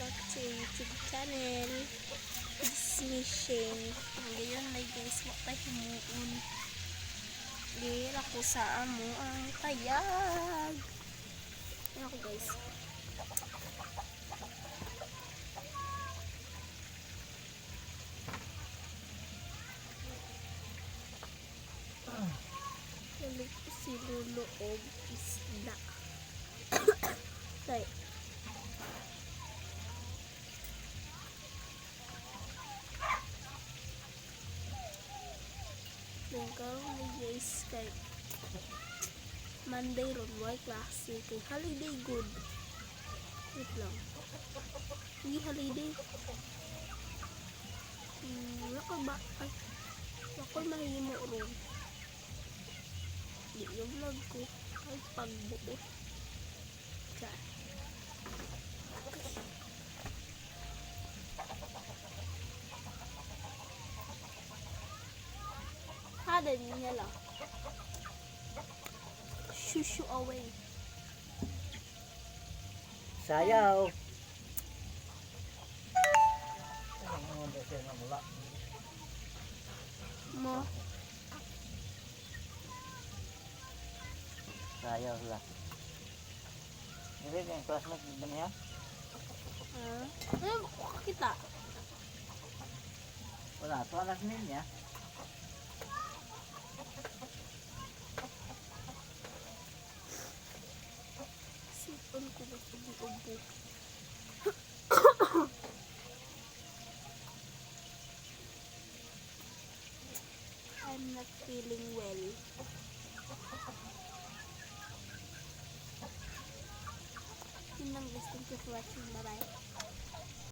back to YouTube channel. It's me Shane. Ngayon may guys, wakay himuon. Dira ko sa amo ang kayag. Ayan ako guys. Balik ko si Lolo og isda. Sorry. Then karon ni guys kay Monday ron way klase kay holiday good. Wait lang. Hindi holiday. Wala ka ba? Ay, ako mahimo ron. Di yung vlog ko ay pagbuo. Char. Hada niya lang. Shushu away. Sayaw. Mo. Sayaw lah. Ini yang classmate din niya. Ano kita? Wala, to anak niya. Sipon ko ba sa ubo? I'm not feeling well. Yun lang guys, thank you for watching.